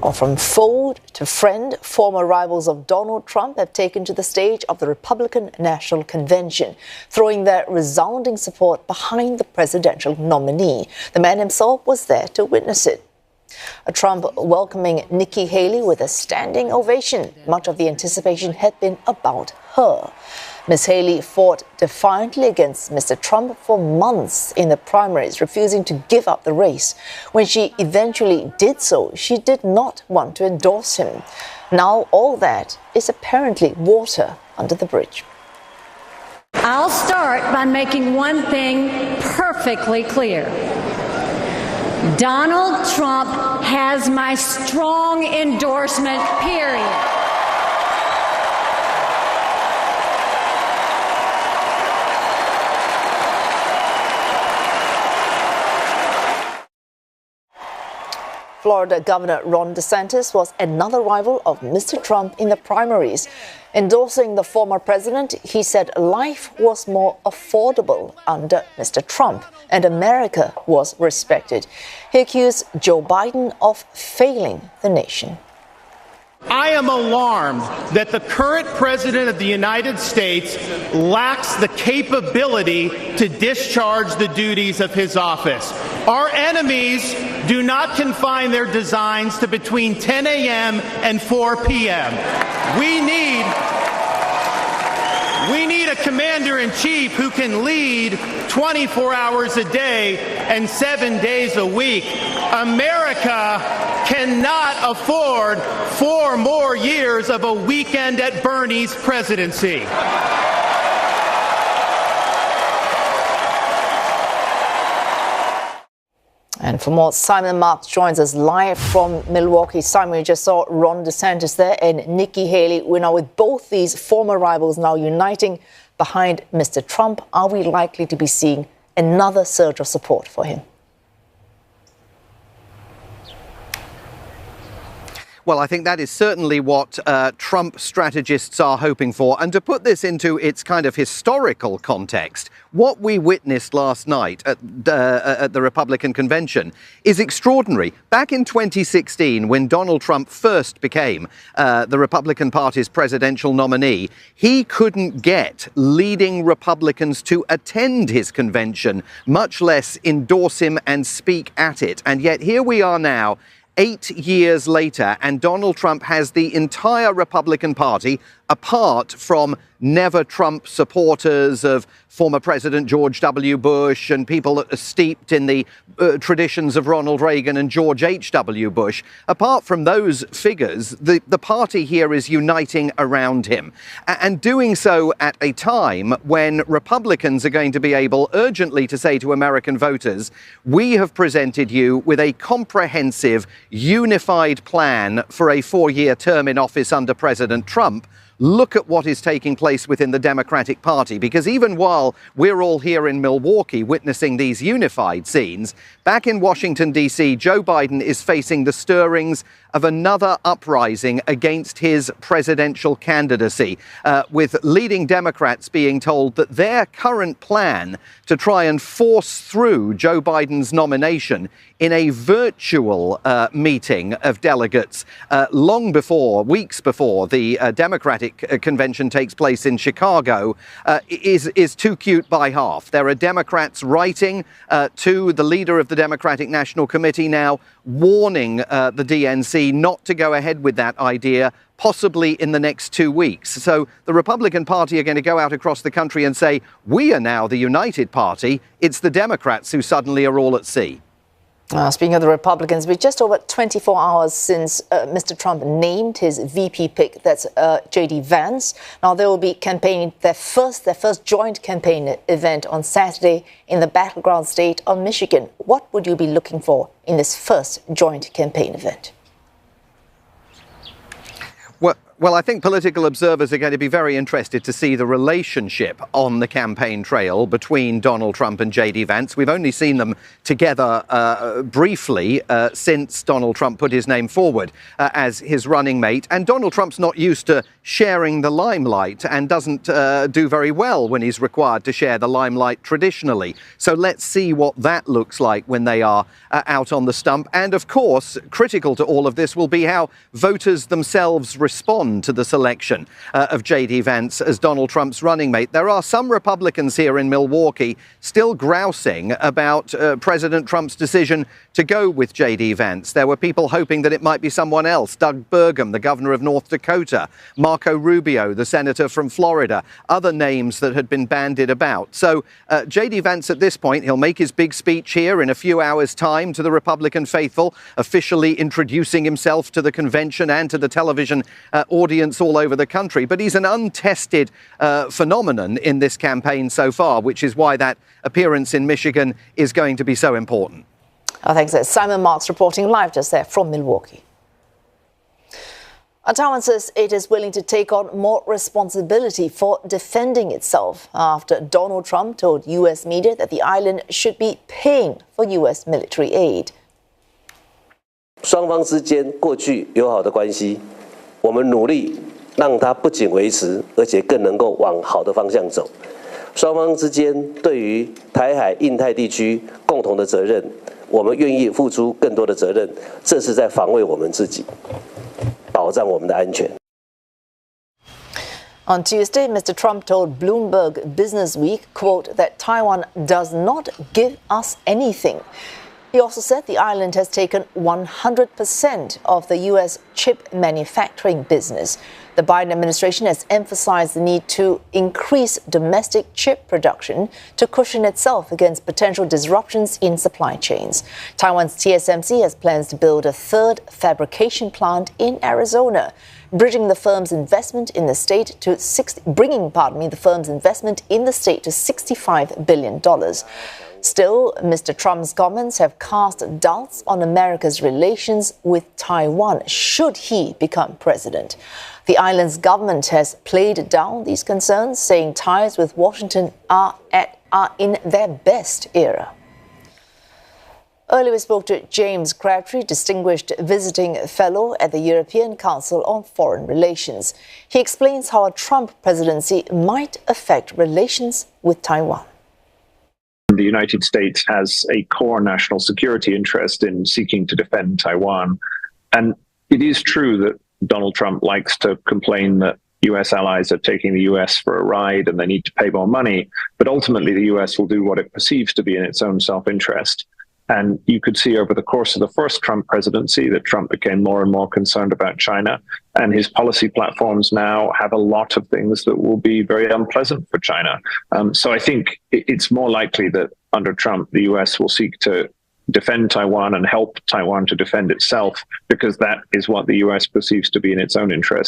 Or from foe to friend, former rivals of Donald Trump have taken to the stage of the Republican National Convention, throwing their resounding support behind the presidential nominee. The man himself was there to witness it. Trump welcoming Nikki Haley with a standing ovation. Much of the anticipation had been about her. Ms. Haley fought defiantly against Mr. Trump for months in the primaries, refusing to give up the race. When she eventually did so, she did not want to endorse him. Now all that is apparently water under the bridge. I'll start by making one thing perfectly clear. Donald Trump has my strong endorsement, period. Florida Governor Ron DeSantis was another rival of Mr. Trump in the primaries. Endorsing the former president, he said life was more affordable under Mr. Trump and America was respected. He accused Joe Biden of failing the nation. I am alarmed that the current president of the United States lacks the capability to discharge the duties of his office. Our enemies do not confine their designs to between 10 a.m. and 4 p.m. We need a commander-in-chief who can lead 24 hours a day and 7 days a week. America cannot afford 4 more years of a weekend at Bernie's presidency. And for more, Simon Marks joins us live from Milwaukee. Simon, you just saw Ron DeSantis there and Nikki Haley. We're now with both these former rivals now uniting behind Mr. Trump. Are we likely to be seeing another surge of support for him? Well, I think that is certainly what Trump strategists are hoping for. And to put this into its kind of historical context, what we witnessed last night at the Republican convention is extraordinary. Back in 2016, when Donald Trump first became the Republican Party's presidential nominee, he couldn't get leading Republicans to attend his convention, much less endorse him and speak at it. And yet here we are now, 8 years later, and Donald Trump has the entire Republican Party, apart from never Trump supporters of former President George W. Bush and people that are steeped in the traditions of Ronald Reagan and George H.W. Bush. Apart from those figures, the party here is uniting around him and doing so at a time when Republicans are going to be able urgently to say to American voters, we have presented you with a comprehensive, unified plan for a 4-year term in office under President Trump. Look at what is taking place within the Democratic Party, because even while we're all here in Milwaukee witnessing these unified scenes, back in Washington, D.C., Joe Biden is facing the stirrings of another uprising against his presidential candidacy, with leading Democrats being told that their current plan to try and force through Joe Biden's nomination in a virtual meeting of delegates long before, weeks before the Democratic convention takes place in Chicago, is too cute by half. There are Democrats writing to the leader of the Democratic National Committee now, warning the DNC not to go ahead with that idea, possibly in the next 2 weeks. So the Republican Party are going to go out across the country and say, we are now the united party. It's the Democrats who suddenly are all at sea. Speaking of the Republicans, we're just over 24 hours since Mr. Trump named his VP pick, that's J.D. Vance. Now they will be campaigning their first joint campaign event on Saturday in the battleground state of Michigan. What would you be looking for in this first joint campaign event? Well, I think political observers are going to be very interested to see the relationship on the campaign trail between Donald Trump and J.D. Vance. We've only seen them together briefly since Donald Trump put his name forward as his running mate. And Donald Trump's not used to sharing the limelight and doesn't do very well when he's required to share the limelight traditionally. So let's see what that looks like when they are out on the stump. And of course, critical to all of this will be how voters themselves respond to the selection of J.D. Vance as Donald Trump's running mate. There are some Republicans here in Milwaukee still grousing about President Trump's decision to go with J.D. Vance. There were people hoping that it might be someone else, Doug Burgum, the governor of North Dakota, Marco Rubio, the senator from Florida, other names that had been bandied about. So J.D. Vance at this point, he'll make his big speech here in a few hours' time to the Republican faithful, officially introducing himself to the convention and to the television audience all over the country. But he's an untested phenomenon in this campaign so far, which is why that appearance in Michigan is going to be so important. Oh, thanks. Simon Marks reporting live just there from Milwaukee. Taiwan says it is willing to take on more responsibility for defending itself after Donald Trump told U.S. media that the island should be paying for U.S. military aid. 双方之间过去友好的关系，我们努力让它不仅维持，而且更能够往好的方向走。双方之间对于台海、印太地区共同的责任，我们愿意付出更多的责任，这是在防卫我们自己，保障我们的安全。 On Tuesday, Mr. Trump told Bloomberg Businessweek, quote, that Taiwan does not give us anything. He also said the island has taken 100% of the U.S. chip manufacturing business. The Biden administration has emphasized the need to increase domestic chip production to cushion itself against potential disruptions in supply chains. Taiwan's TSMC has plans to build a third fabrication plant in Arizona, bringing the firm's investment in the state to $65 billion. Still, Mr. Trump's comments have cast doubts on America's relations with Taiwan should he become president. The island's government has played down these concerns, saying ties with Washington are in their best era. Earlier we spoke to James Crabtree, Distinguished Visiting Fellow at the European Council on Foreign Relations. He explains how a Trump presidency might affect relations with Taiwan. The United States has a core national security interest in seeking to defend Taiwan. And it is true that Donald Trump likes to complain that US allies are taking the US for a ride and they need to pay more money. But ultimately, the US will do what it perceives to be in its own self-interest. And you could see over the course of the first Trump presidency that Trump became more and more concerned about China. And his policy platforms now have a lot of things that will be very unpleasant for China. So I think it's more likely that under Trump, the US will seek to defend Taiwan and help Taiwan to defend itself, because that is what the US perceives to be in its own interest.